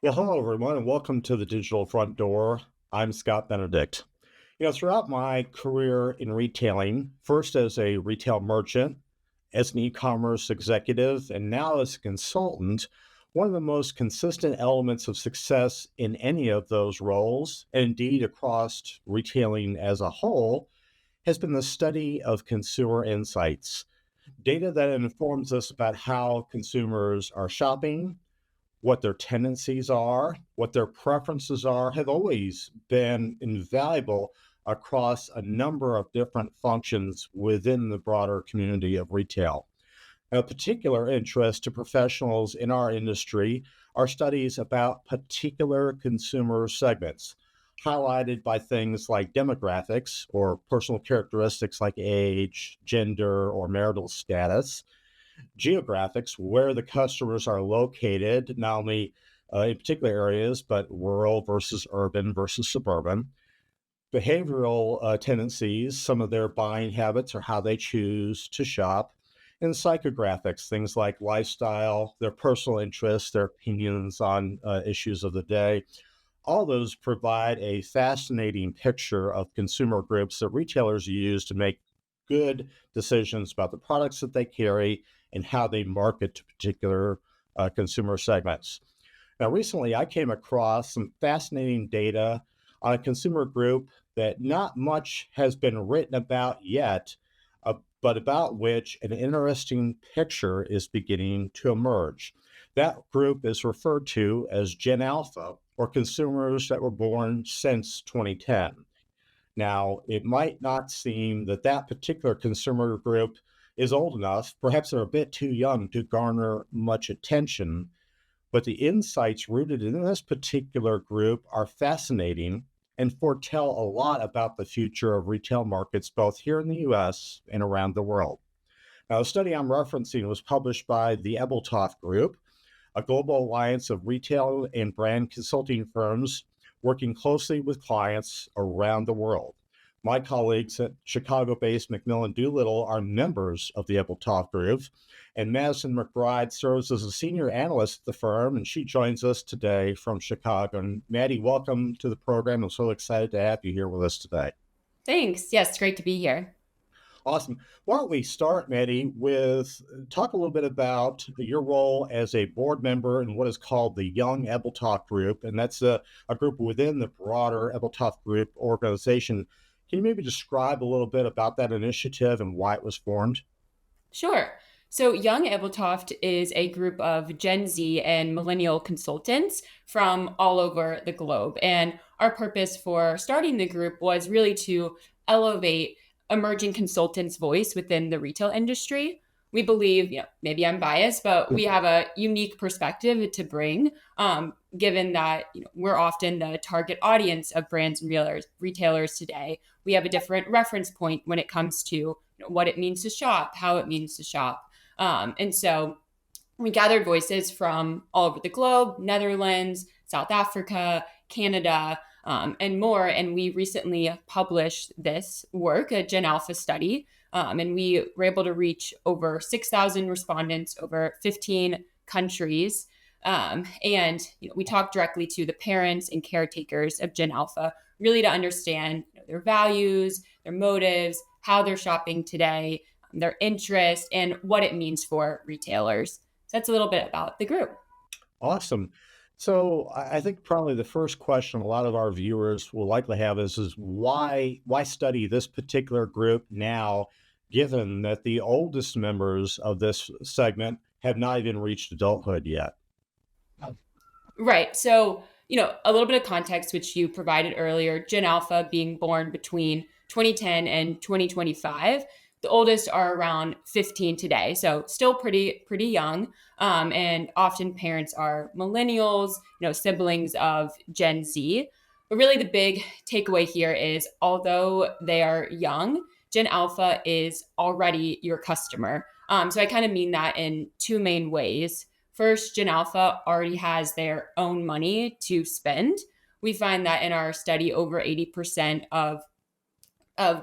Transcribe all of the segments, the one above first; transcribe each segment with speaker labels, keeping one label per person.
Speaker 1: Well, hello, everyone, and welcome to the Digital Front Door. I'm Scott Benedict. Throughout my career in retailing, first as a retail merchant, as an e commerce executive, and now as a consultant, one of the most consistent elements of success in any of those roles, and indeed across retailing as a whole, has been the study of consumer insights. Data that informs us about how consumers are shopping, what their tendencies are, what their preferences are, have always been invaluable across a number of different functions within the broader community of retail. Of particular interest to professionals in our industry are studies about particular consumer segments, highlighted by things like demographics or personal characteristics like age, gender, or marital status, geographics, where the customers are located, not only in particular areas, but rural versus urban versus suburban, behavioral tendencies, some of their buying habits or how they choose to shop, and psychographics, things like lifestyle, their personal interests, their opinions on issues of the day. All those provide a fascinating picture of consumer groups that retailers use to make good decisions about the products that they carry and how they market to particular consumer segments. Now, recently I came across some fascinating data on a consumer group that not much has been written about yet, but about which an interesting picture is beginning to emerge. That group is referred to as Gen Alpha, or consumers that were born since 2010. Now, it might not seem that that particular consumer group is old enough. Perhaps they're a bit too young to garner much attention, but the insights rooted in this particular group are fascinating and foretell a lot about the future of retail markets, both here in the US and around the world. Now, the study I'm referencing was published by the Ebeltoft Group, a global alliance of retail and brand consulting firms working closely with clients around the world. My colleagues at Chicago based McMillanDoolittle are members of the Ebeltoft Group, and Madison McBride serves as a senior analyst at the firm, and she joins us today from Chicago. And Maddie, welcome to the program. I'm so excited to have you here with us today.
Speaker 2: Thanks. Yes, great to be here.
Speaker 1: Awesome. Why don't we start, Maddie, with talk a little bit about your role as a board member in what is called the Young Ebeltoft Group, and that's a group within the broader Ebeltoft Group organization. Can you maybe describe a little bit about that initiative and why it was formed?
Speaker 2: Sure. So, Young Ebeltoft is a group of Gen Z and millennial consultants from all over the globe. And our purpose for starting the group was really to elevate emerging consultants' voice within the retail industry. We believe, maybe I'm biased, but we have a unique perspective to bring, given that we're often the target audience of brands and retailers today. We have a different reference point when it comes to what it means to shop, how it means to shop. And so we gathered voices from all over the globe, Netherlands, South Africa, Canada, and more. And we recently published this work, a Gen Alpha study. And we were able to reach over 6,000 respondents over 15 countries. And we talked directly to the parents and caretakers of Gen Alpha, really to understand their values, their motives, how they're shopping today, their interest, and what it means for retailers. So that's a little bit about the group.
Speaker 1: Awesome. So I think probably the first question a lot of our viewers will likely have is why study this particular group now, given that the oldest members of this segment have not even reached adulthood yet?
Speaker 2: Right. So, a little bit of context, which you provided earlier, Gen Alpha being born between 2010 and 2025. The oldest are around 15 today. So still pretty young. And often parents are millennials, siblings of Gen Z. But really the big takeaway here is although they are young, Gen Alpha is already your customer. So I kind of mean that in two main ways. First, Gen Alpha already has their own money to spend. We find that in our study, over 80% of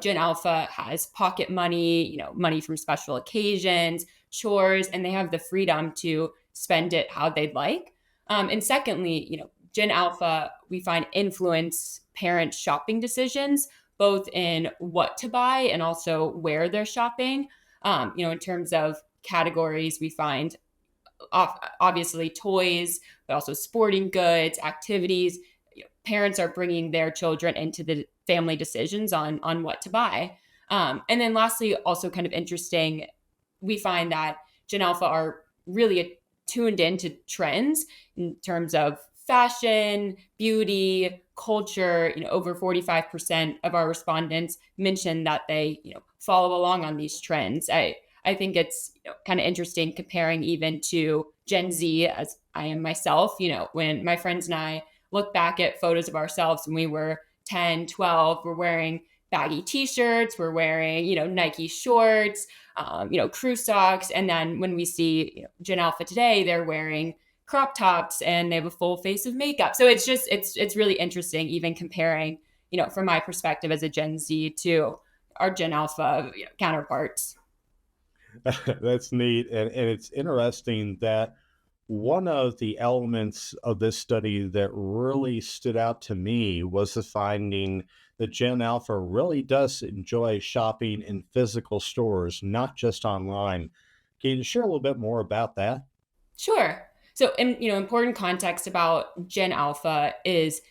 Speaker 2: Gen Alpha has pocket money, money from special occasions, chores, and they have the freedom to spend it how they'd like. And secondly, Gen Alpha, we find influence parents' shopping decisions, both in what to buy and also where they're shopping. In terms of categories, we find obviously toys, but also sporting goods, activities. Parents are bringing their children into the family decisions on what to buy. And then lastly, also kind of interesting, we find that Gen Alpha are really tuned into trends in terms of fashion, beauty, culture. Over 45% of our respondents mentioned that they, follow along on these trends. I think it's kind of interesting comparing even to Gen Z, as I am myself. When my friends and I look back at photos of ourselves when we were 10, 12, we're wearing baggy t-shirts, we're wearing, Nike shorts, crew socks. And then when we see Gen Alpha today, they're wearing crop tops and they have a full face of makeup. So it's really interesting, even comparing, from my perspective as a Gen Z to our Gen Alpha counterparts.
Speaker 1: That's neat. And it's interesting that one of the elements of this study that really stood out to me was the finding that Gen Alpha really does enjoy shopping in physical stores, not just online. Can you share a little bit more about that?
Speaker 2: Sure. So, important context about Gen Alpha is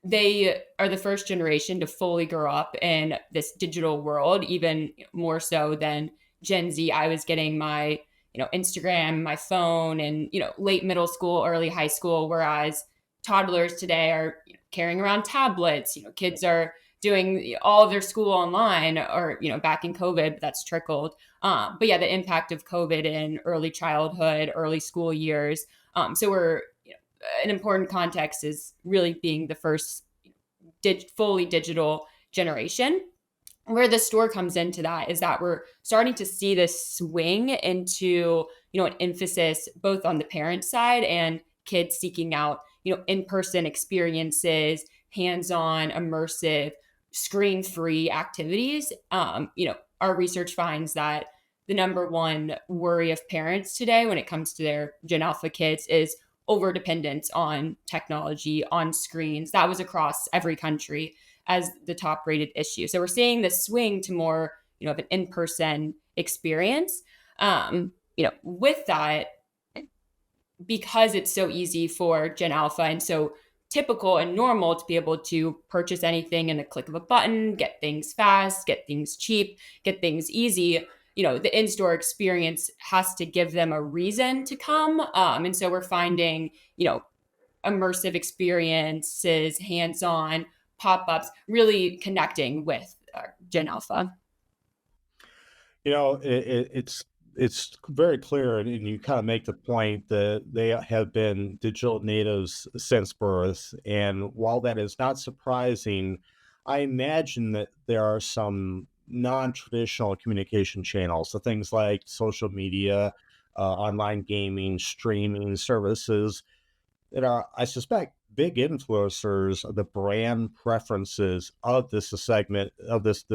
Speaker 2: they are the first generation to fully grow up in this digital world, even more so than Gen Z. I was getting my, Instagram, my phone, and late middle school, early high school, whereas toddlers today are carrying around tablets. Kids are doing all of their school online, or back in COVID, but that's trickled. But yeah, the impact of COVID in early childhood, early school years. So we're an important context is really being the first fully digital generation. Where the store comes into that is that we're starting to see this swing into an emphasis both on the parent side and kids seeking out in-person experiences, hands-on, immersive, screen-free activities. Our research finds that the number one worry of parents today when it comes to their Gen Alpha kids is over dependence on technology, on screens. That was across every country as the top rated issue. So we're seeing this swing to more, of an in-person experience. With that, because it's so easy for Gen Alpha and so typical and normal to be able to purchase anything in a click of a button, get things fast, get things cheap, get things easy, the in-store experience has to give them a reason to come. And so we're finding, immersive experiences, hands-on pop-ups, really connecting with Gen Alpha.
Speaker 1: It's very clear, and you kind of make the point that they have been digital natives since birth. And while that is not surprising, I imagine that there are some non-traditional communication channels, so things like social media, online gaming, streaming services that are, I suspect, big influencers of the brand preferences of this segment of this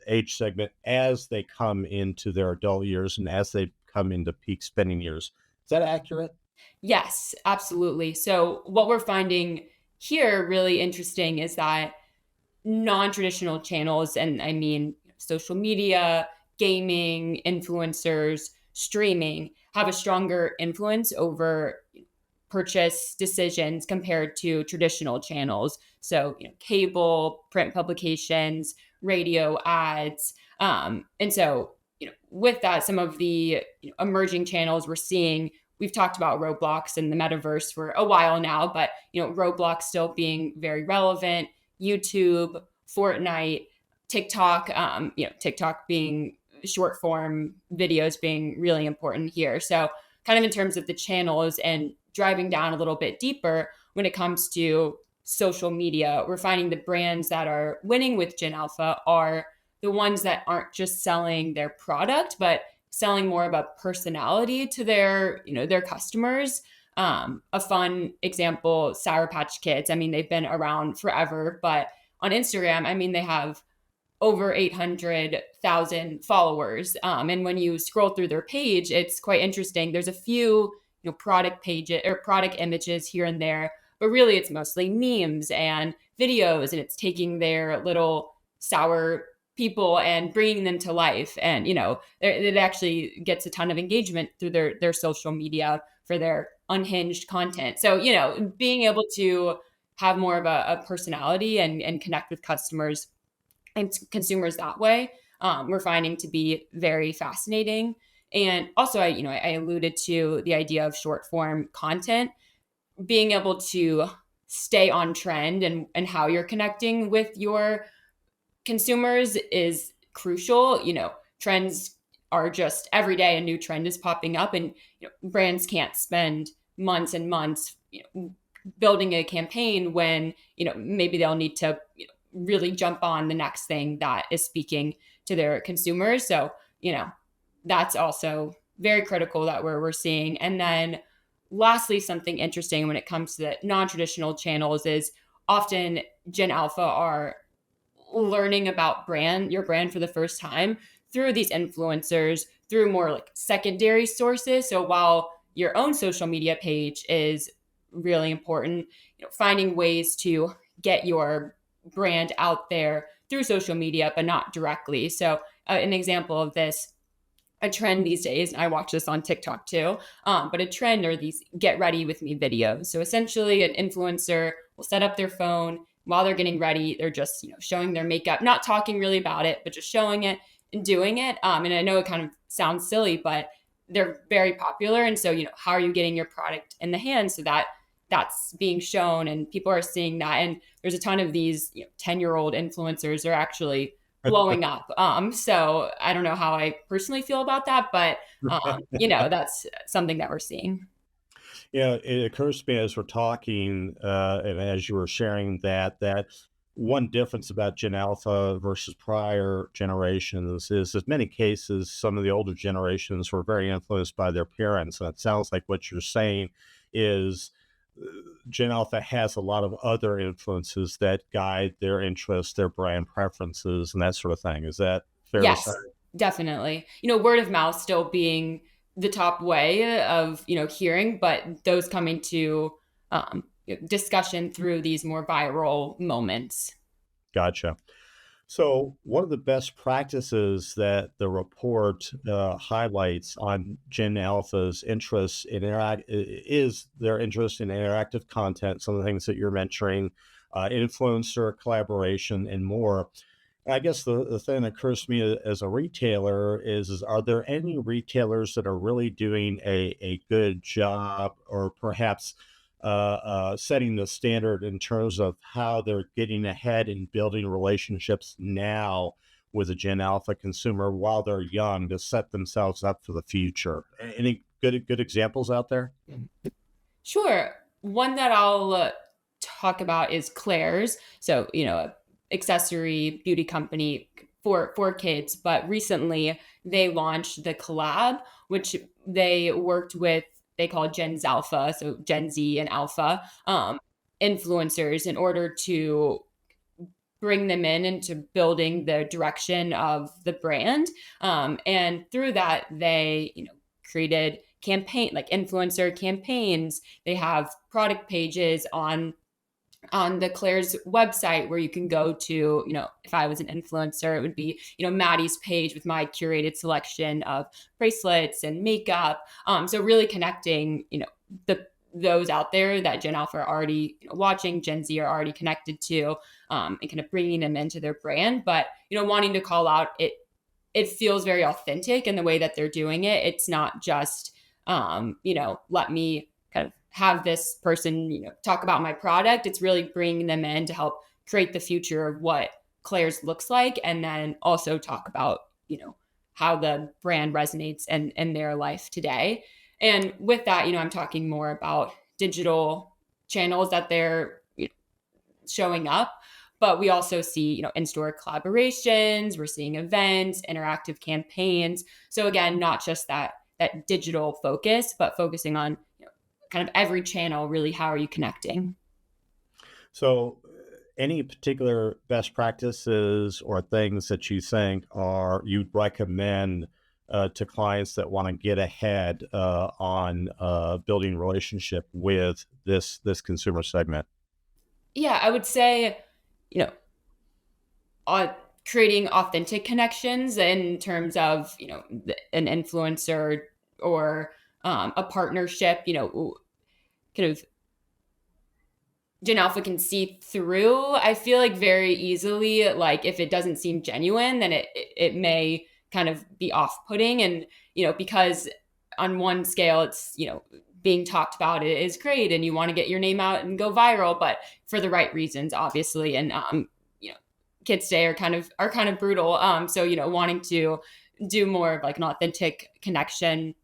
Speaker 1: age segment as they come into their adult years and as they come into peak spending years. Is that accurate?
Speaker 2: Yes, absolutely. So what we're finding here really interesting is that non-traditional channels, and I mean social media, gaming, influencers, streaming, have a stronger influence over purchase decisions compared to traditional channels. So, cable, print publications, radio ads. And so, with that, some of the emerging channels we're seeing, we've talked about Roblox and the metaverse for a while now, but, Roblox still being very relevant, YouTube, Fortnite, TikTok, TikTok being short form videos being really important here. So, kind of in terms of the channels and driving down a little bit deeper when it comes to social media, we're finding the brands that are winning with Gen Alpha are the ones that aren't just selling their product, but selling more of a personality to their customers. A fun example, Sour Patch Kids. I mean, they've been around forever, but on Instagram, I mean, they have over 800,000 followers. And when you scroll through their page, it's quite interesting. There's a few, product pages or product images here and there, but really it's mostly memes and videos, and it's taking their little sour people and bringing them to life. And it actually gets a ton of engagement through their social media for their unhinged content. So being able to have more of a personality and connect with customers and consumers that way, we're finding to be very fascinating. And also, I alluded to the idea of short form content, being able to stay on trend and how you're connecting with your consumers is crucial. Trends are just every day a new trend is popping up, and brands can't spend months and months building a campaign when maybe they'll need to really jump on the next thing that is speaking to their consumers. So that's also very critical that we're seeing. And then lastly, something interesting when it comes to the non-traditional channels is often Gen Alpha are learning about your brand for the first time through these influencers, through more like secondary sources. So while your own social media page is really important, finding ways to get your brand out there through social media, but not directly. So an example of this, a trend these days, and I watch this on TikTok too, but a trend are these get ready with me videos. So essentially an influencer will set up their phone while they're getting ready. They're just, showing their makeup, not talking really about it, but just showing it and doing it. And I know it kind of sounds silly, but they're very popular. And so, how are you getting your product in the hands so that that's being shown and people are seeing that? And there's a ton of these 10-year-old influencers are actually blowing up. So I don't know how I personally feel about that, but that's something that we're seeing.
Speaker 1: Yeah, it occurs to me as we're talking, and as you were sharing that one difference about Gen Alpha versus prior generations is in many cases, some of the older generations were very influenced by their parents. And it sounds like what you're saying is Gen Alpha has a lot of other influences that guide their interests, their brand preferences, and that sort of thing. Is that fair to say?
Speaker 2: Yes, definitely. Word of mouth still being the top way of, hearing, but those coming to discussion through these more viral moments.
Speaker 1: Gotcha. So, one of the best practices that the report highlights on Gen Alpha's interest in is their interest in interactive content. Some of the things that you're mentioning, influencer collaboration, and more. And I guess the thing that occurs to me as a retailer is are there any retailers that are really doing a good job, or perhaps setting the standard in terms of how they're getting ahead and building relationships now with a Gen Alpha consumer while they're young to set themselves up for the future? Any good examples out there?
Speaker 2: Sure. One that I'll talk about is Claire's. So, accessory beauty company for kids, but recently they launched the collab, which they worked with, they call Gen Alpha, so Gen Z and Alpha influencers in order to bring them into building the direction of the brand. And through that, they, created like influencer campaigns. They have product pages on the Claire's website where you can go to, if I was an influencer, it would be, Maddie's page with my curated selection of bracelets and makeup. So really connecting, those out there that Gen Alpha are already watching, Gen Z are already connected to, and kind of bringing them into their brand. But, wanting to call out it feels very authentic in the way that they're doing it. It's not just, let me kind of have this person, talk about my product. It's really bringing them in to help create the future of what Claire's looks like, and then also talk about, how the brand resonates in their life today. And with that, I'm talking more about digital channels that they're showing up. But we also see, in-store collaborations, we're seeing events, interactive campaigns. So again, not just that digital focus, but focusing on kind of every channel. Really, how are you connecting?
Speaker 1: So, any particular best practices or things that you think are you'd recommend to clients that want to get ahead on building relationship with this consumer segment?
Speaker 2: Yeah, I would say, you know, uh, creating authentic connections in terms of, an influencer or a partnership, kind of Gen Alpha can see through, I feel like, very easily. Like if it doesn't seem genuine, then it may kind of be off-putting. And, because on one scale, it's, being talked about it is great and you want to get your name out and go viral, but for the right reasons, obviously. And, you know, kids today are kind of brutal. So, wanting to do more of like an authentic connection.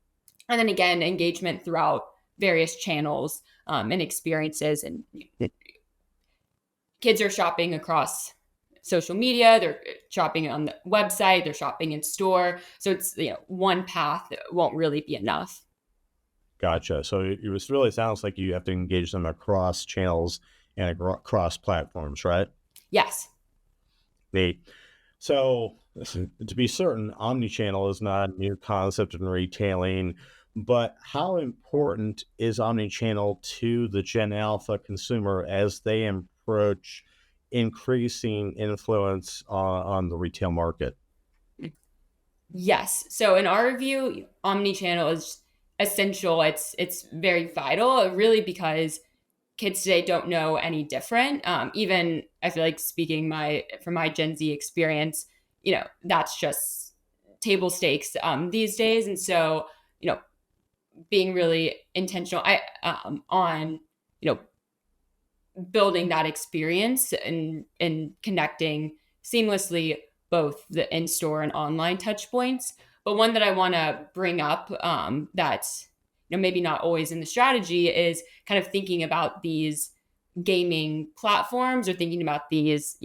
Speaker 2: And then again, engagement throughout various channels and experiences. And kids are shopping across social media, they're shopping on the website, they're shopping in store. So it's, one path won't really be enough.
Speaker 1: Gotcha. So it really sounds like you have to engage them across channels and across platforms, right?
Speaker 2: Yes.
Speaker 1: Neat. So, listen, to be certain, omnichannel is not a new concept in retailing, but how important is omnichannel to the Gen Alpha consumer as they approach increasing influence on the retail market?
Speaker 2: Yes. So in our view, omni-channel is essential. It's very vital, really, because kids today don't know any different. Even I feel like speaking my from my Gen Z experience, that's just table stakes these days. And so, being really intentional on you know building that experience and connecting seamlessly both the in-store and online touch points. But one that I want to bring up, that's maybe not always in the strategy, is kind of thinking about these gaming platforms, or thinking about these,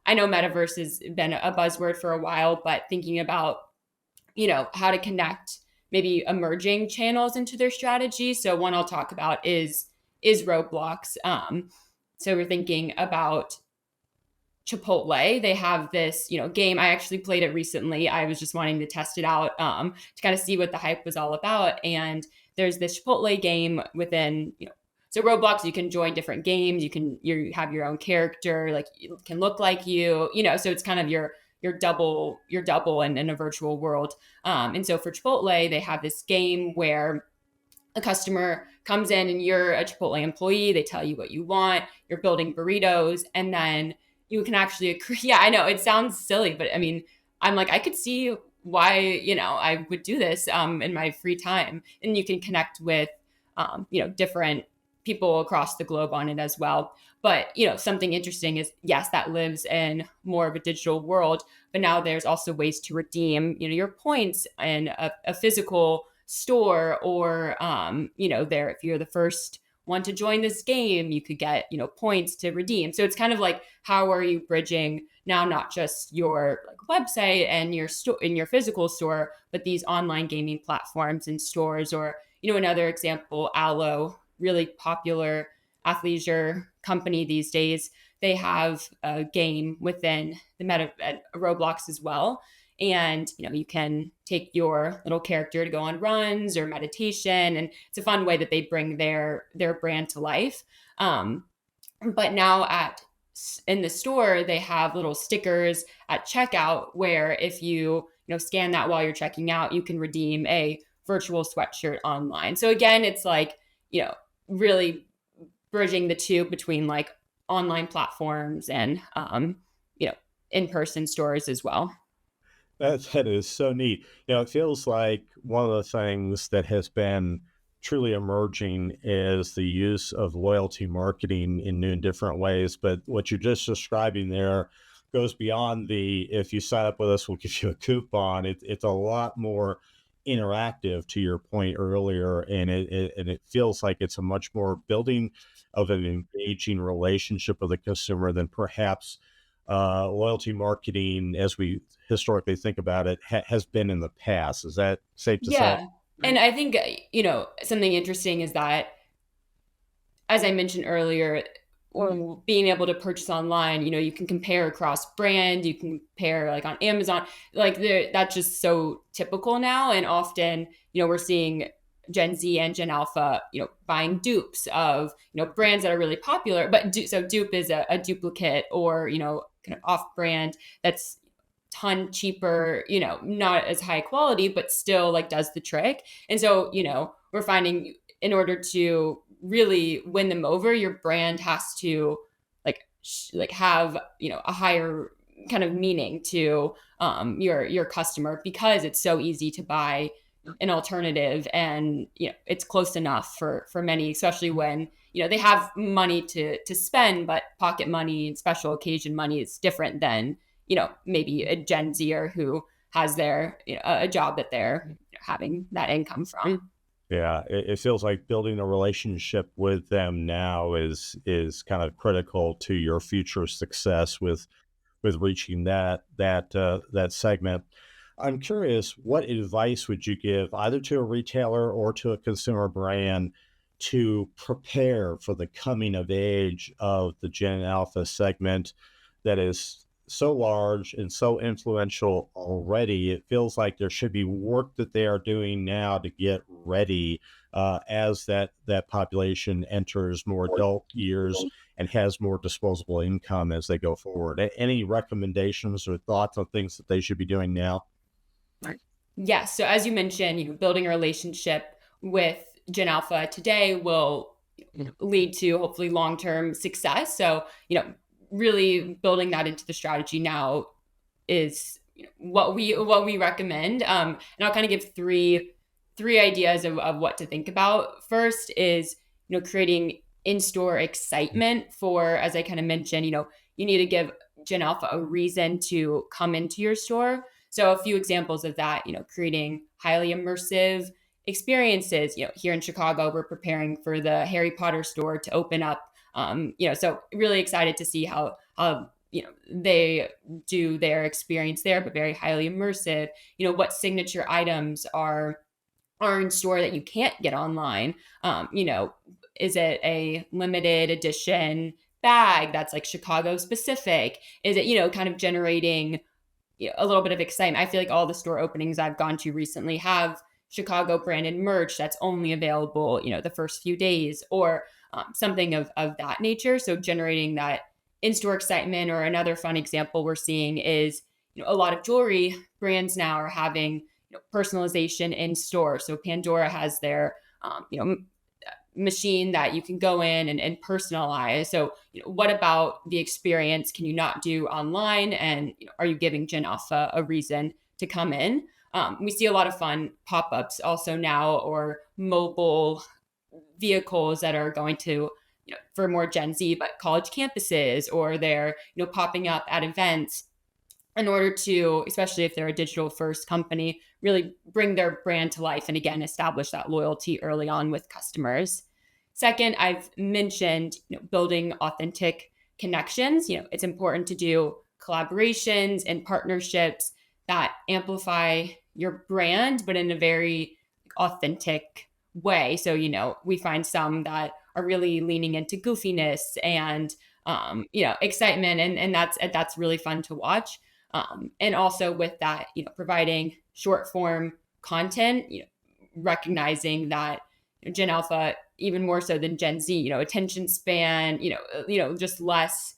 Speaker 2: I know metaverse has been a buzzword for a while, but thinking about, how to connect maybe emerging channels into their strategy. So one I'll talk about is Roblox. So we're thinking about Chipotle. They have this, game. I actually played it recently. I was just wanting to test it out, to kind of see what the hype was all about. And there's this Chipotle game within, so Roblox, you can join different games. You have your own character, like it can look like you, so it's kind of your double in a virtual world. And so for Chipotle, they have this game where a customer comes in and you're a Chipotle employee. They tell you what you want. You're building burritos, and then you can actually agree. Yeah, I know it sounds silly, but I mean, I'm like, I could see why, I would do this in my free time. And you can connect with, different people across the globe on it as well. But, something interesting is, yes, that lives in more of a digital world, but now there's also ways to redeem, your points in a physical store, or there, if you're the first one to join this game, you could get, points to redeem. So it's kind of like, how are you bridging now not just your like website and your store in your physical store, but these online gaming platforms and stores. Or another example, Allo, really popular athleisure company these days, they have a game within the meta Roblox as well. And you can take your little character to go on runs or meditation, and it's a fun way that they bring their brand to life. But now in the store, they have little stickers at checkout where if you scan that while you're checking out, you can redeem a virtual sweatshirt online. So again, it's like, really bridging the two between like online platforms and in-person stores as well.
Speaker 1: That is so neat. It feels like one of the things that has been truly emerging is the use of loyalty marketing in new and different ways. But what you're just describing there goes beyond the if you sign up with us, we'll give you a coupon. It's a lot more interactive, to your point earlier, and it feels like it's a much more building of an engaging relationship with the consumer than perhaps loyalty marketing, as we historically think about it, has been in the past. Is that safe to say?
Speaker 2: Yeah. And I think, something interesting is that, as I mentioned earlier, or being able to purchase online, you can compare across brand, you can compare like on Amazon, like that's just so typical now. And often, we're seeing Gen Z and Gen Alpha, buying dupes of, brands that are really popular, but so dupe is a duplicate or, kind of off brand that's ton cheaper, not as high quality, but still like does the trick. And so, we're finding in order to really win them over, your brand has to like have, a higher kind of meaning to your customer, because it's so easy to buy an alternative, and it's close enough for many, especially when they have money to spend, but pocket money and special occasion money is different than maybe a Gen Zer who has their a job that they're having that income from.
Speaker 1: Yeah, it feels like building a relationship with them now is kind of critical to your future success with reaching that segment. I'm curious, what advice would you give either to a retailer or to a consumer brand to prepare for the coming of age of the Gen Alpha segment that is so large and so influential already? It feels like there should be work that they are doing now to get ready as that population enters more adult years and has more disposable income as they go forward. Any recommendations or thoughts on things that they should be doing now?
Speaker 2: Yes. So as you mentioned, building a relationship with Gen Alpha today will lead to hopefully long-term success. So, really building that into the strategy now is what we recommend. And I'll kind of give three ideas of what to think about. First is, creating in-store excitement for, as I kind of mentioned, you need to give Gen Alpha a reason to come into your store. So a few examples of that, creating highly immersive experiences. Here in Chicago, we're preparing for the Harry Potter store to open up. So really excited to see how they do their experience there, but very highly immersive. What signature items are in store that you can't get online? Is it a limited edition bag that's like Chicago specific? Is it, kind of generating a little bit of excitement? I feel like all the store openings I've gone to recently have Chicago branded merch that's only available, the first few days, or something of that nature. So generating that in-store excitement. Or another fun example we're seeing is, a lot of jewelry brands now are having personalization in store. So Pandora has their machine that you can go in and personalize. So, what about the experience can you not do online? And are you giving Gen Alpha a reason to come in? We see a lot of fun pop-ups also now, or mobile vehicles that are going to, for more Gen Z, but college campuses, or they're, popping up at events in order to, especially if they're a digital first company, really bring their brand to life and again, establish that loyalty early on with customers. Second, I've mentioned, building authentic connections. It's important to do collaborations and partnerships that amplify your brand, but in a very authentic way. So, we find some that are really leaning into goofiness and, excitement, and that's really fun to watch. And also with that, providing short form content, recognizing that Gen Alpha, even more so than Gen Z, attention span, just less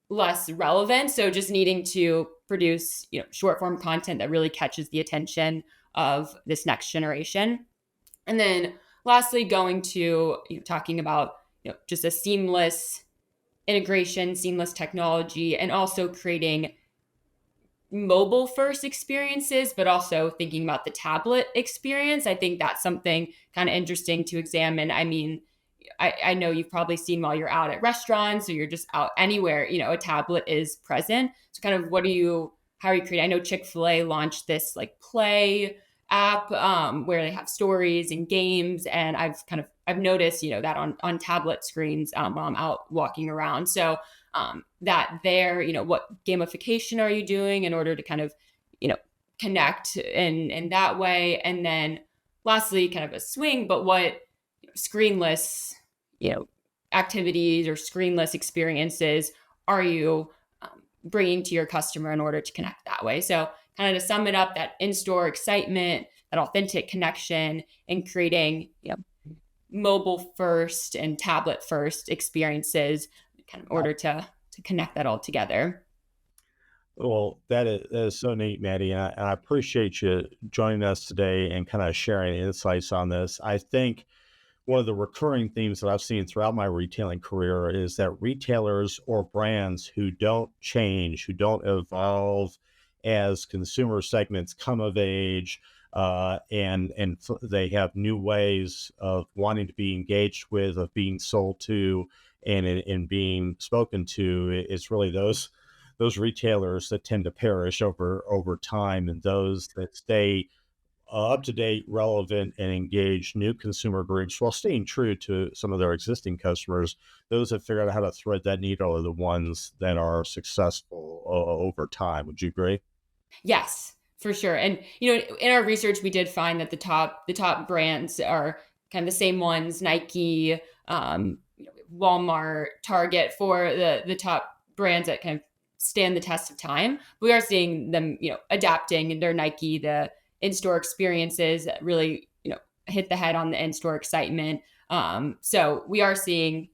Speaker 2: relevant. So just needing to produce, short form content that really catches the attention of this next generation. And then lastly, going to, talking about, just a seamless integration, seamless technology, and also creating mobile first experiences, but also thinking about the tablet experience. I think that's something kind of interesting to examine. I mean, I know you've probably seen while you're out at restaurants or you're just out anywhere, a tablet is present. So kind of how are you creating? I know Chick-fil-A launched this like Play app where they have stories and games. And I've noticed, that on tablet screens while I'm out walking around. So that there, what gamification are you doing in order to kind of, connect in that way? And then lastly, kind of a swing, but what screenless, activities or screenless experiences are you bringing to your customer in order to connect that way? So, kind of to sum it up, that in-store excitement, that authentic connection, and creating mobile first and tablet first experiences, kind of in order to connect that all together.
Speaker 1: Well, that is so neat, Maddie, and I appreciate you joining us today and kind of sharing insights on this. I think one of the recurring themes that I've seen throughout my retailing career is that retailers or brands who don't change, who don't evolve as consumer segments come of age, they have new ways of wanting to be engaged with, of being sold to, and in being spoken to. It's really those retailers that tend to perish over time, and those that stay up to date, relevant, and engage new consumer groups while staying true to some of their existing customers. Those that figure out how to thread that needle are the ones that are successful over time. Would you agree?
Speaker 2: Yes, for sure. And in our research, we did find that the top brands are kind of the same ones: Nike, Walmart, Target, for the top brands that kind of stand the test of time. We are seeing them, adapting their Nike, the in-store experiences that really, hit the head on the in-store excitement. So we are seeing,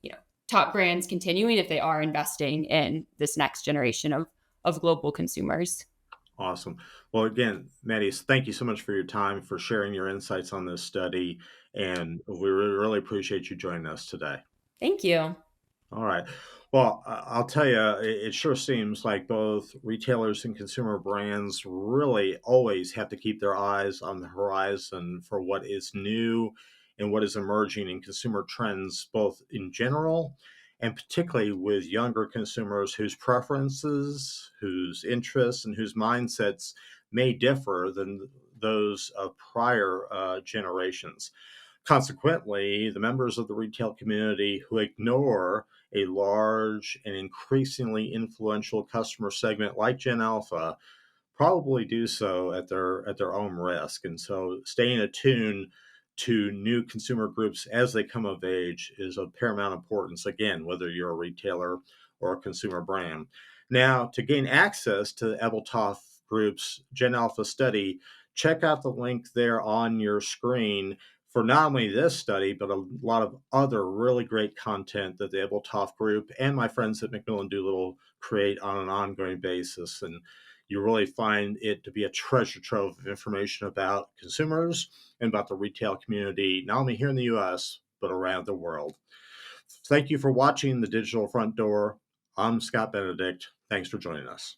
Speaker 2: top brands continuing if they are investing in this next generation of global consumers.
Speaker 1: Awesome. Well, again, Maddie, thank you so much for your time, for sharing your insights on this study, and we really appreciate you joining us today.
Speaker 2: Thank you.
Speaker 1: All right. Well, I'll tell you, it sure seems like both retailers and consumer brands really always have to keep their eyes on the horizon for what is new and what is emerging in consumer trends, both in general and particularly with younger consumers whose preferences, whose interests, and whose mindsets may differ than those of prior generations. Consequently, the members of the retail community who ignore a large and increasingly influential customer segment like Gen Alpha probably do so at their own risk. And so staying attuned to new consumer groups as they come of age is of paramount importance, again, whether you're a retailer or a consumer brand. Now, to gain access to the Ebeltoft Group's Gen Alpha study, check out the link there on your screen for not only this study, but a lot of other really great content that the Ebeltoft Group and my friends at McMillanDoolittle create on an ongoing basis. And you really find it to be a treasure trove of information about consumers and about the retail community, not only here in the US, but around the world. Thank you for watching The Digital Front Door. I'm Scott Benedict. Thanks for joining us.